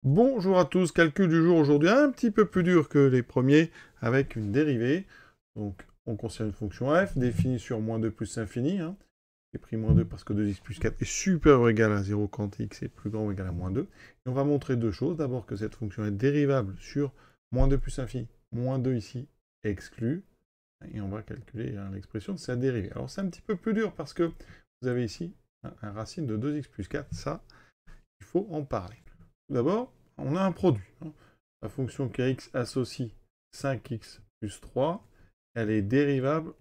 Bonjour à tous, calcul du jour aujourd'hui un petit peu plus dur que les premiers avec une dérivée. Donc on considère une fonction f définie sur moins 2 plus infini. J'ai pris moins 2 parce que 2x plus 4 est supérieur ou égal à 0 quand x est plus grand ou égal à moins 2. Et on va montrer deux choses. D'abord que cette fonction est dérivable sur moins 2 plus infini. Moins 2 ici exclu. Et on va calculer l'expression de sa dérivée. Alors c'est un petit peu plus dur parce que vous avez ici un racine de 2x plus 4. Ça, il faut en parler. Tout d'abord, on a un produit. La fonction kx associe 5x plus 3, elle est dérivable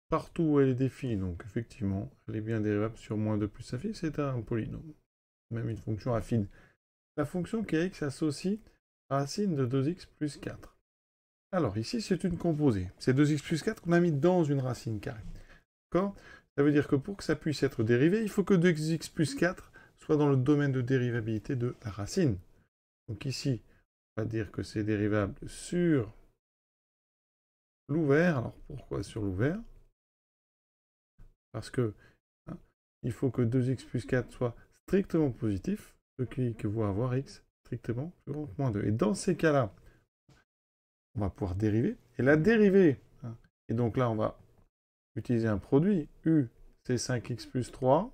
partout où elle est définie. Donc effectivement, elle est bien dérivable sur moins 2 plus infini, c'est un polynôme. Même une fonction affine. La fonction kx associe racine de 2x plus 4. Alors ici, c'est une composée. C'est 2x plus 4 qu'on a mis dans une racine carrée. D'accord? Ça veut dire que pour que ça puisse être dérivé, il faut que 2x plus 4 soit dans le domaine de dérivabilité de la racine. Donc ici, on va dire que c'est dérivable sur l'ouvert. Alors pourquoi sur l'ouvert? Parce que il faut que 2x plus 4 soit strictement positif, ce qui équivaut à avoir x strictement plus grand que moins 2. Et dans ces cas-là, on va pouvoir dériver. Et la dérivée, et donc là, on va utiliser un produit. U, c'est 5x plus 3.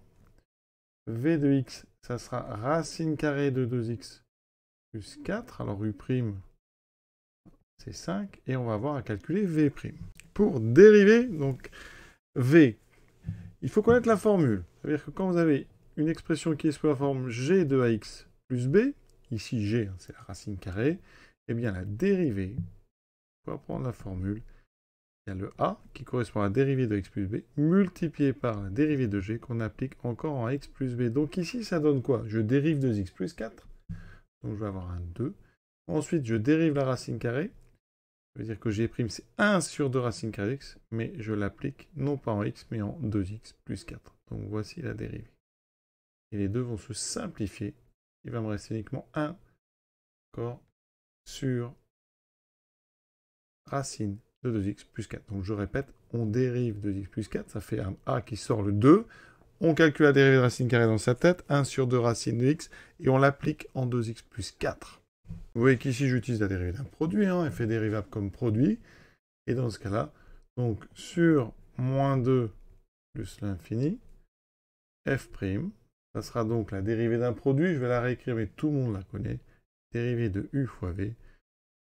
V de x, ça sera racine carrée de 2x plus 4. Alors U', c'est 5. Et on va avoir à calculer V'. Pour dériver, donc V, il faut connaître la formule. Ça veut dire que quand vous avez une expression qui est sous la forme g de ax plus b, ici g, c'est la racine carrée, eh bien la dérivée, pour prendre la formule, il y a le a qui correspond à la dérivée de x plus b, multiplié par la dérivée de g qu'on applique encore en x plus b. Donc ici, ça donne quoi? Je dérive de x plus 4, donc je vais avoir un 2. Ensuite, je dérive la racine carrée. Ça veut dire que g' c'est 1 sur 2 racine carrée x, mais je l'applique non pas en x, mais en 2x plus 4. Donc voici la dérivée. Et les deux vont se simplifier. Il va me rester uniquement 1 encore sur racine de 2x plus 4. Donc je répète, on dérive 2x plus 4, ça fait un a qui sort le 2. On calcule la dérivée de racine carrée dans sa tête, 1 sur 2 racine de x, et on l'applique en 2x plus 4. Vous voyez qu'ici j'utilise la dérivée d'un produit, elle fait dérivable comme produit. Et dans ce cas-là, donc sur moins 2 plus l'infini, f', ça sera donc la dérivée d'un produit, je vais la réécrire, mais tout le monde la connaît, dérivée de u fois v,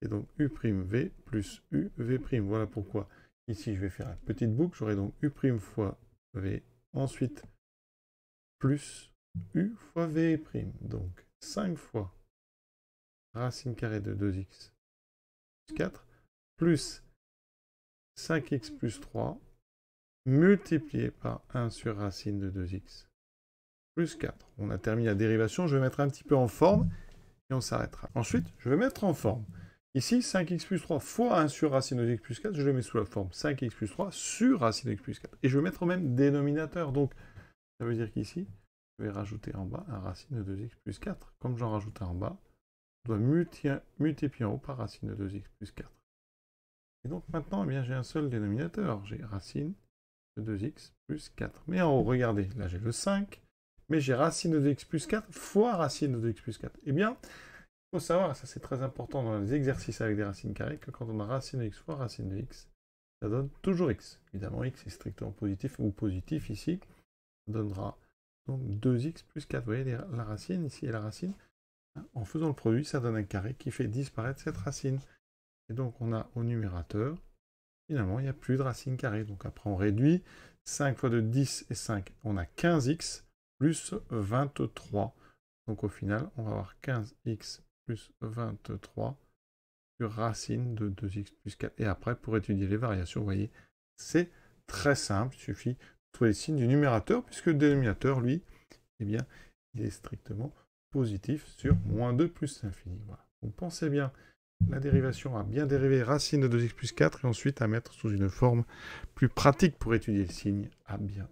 et donc u'v plus uv'. Voilà pourquoi ici je vais faire une petite boucle, j'aurai donc u' fois v, ensuite plus u fois v', donc 5 fois racine carrée de 2x plus 4, plus 5x plus 3, multiplié par 1 sur racine de 2x plus 4. On a terminé la dérivation, je vais mettre un petit peu en forme, et on s'arrêtera. Ensuite, je vais mettre en forme. Ici, 5x plus 3 fois 1 sur racine de x plus 4, je le mets sous la forme 5x plus 3 sur racine de x plus 4. Et je vais mettre au même dénominateur. Donc, ça veut dire qu'ici, je vais rajouter en bas un racine de 2x plus 4. Comme j'en rajoute un en bas, je dois multiplier en haut par racine de 2x plus 4. Et donc maintenant, eh bien, j'ai un seul dénominateur. J'ai racine de 2x plus 4. Mais en haut, regardez, là j'ai le 5, mais j'ai racine de 2x plus 4 fois racine de 2x plus 4. Eh bien, il faut savoir, et ça c'est très important dans les exercices avec des racines carrées, que quand on a racine de x fois racine de x, ça donne toujours x. Évidemment, x est strictement positif ou positif ici. Ça donnera donc 2x plus 4. Vous voyez la racine ici et la racine. En faisant le produit, ça donne un carré qui fait disparaître cette racine. Et donc on a au numérateur, finalement, il n'y a plus de racine carrée. Donc après, on réduit. 5 fois de 10 et 5, on a 15x plus 23. Donc au final, on va avoir 15x plus 23 sur racine de 2x plus 4. Et après, pour étudier les variations, vous voyez, c'est très simple. Il suffit de trouver les signes du numérateur, puisque le dénominateur, lui, eh bien, il est strictement positif sur moins 2 plus l'infini. Voilà. Donc pensez bien la dérivation à bien dériver racine de 2x plus 4 et ensuite à mettre sous une forme plus pratique pour étudier le signe. À bien.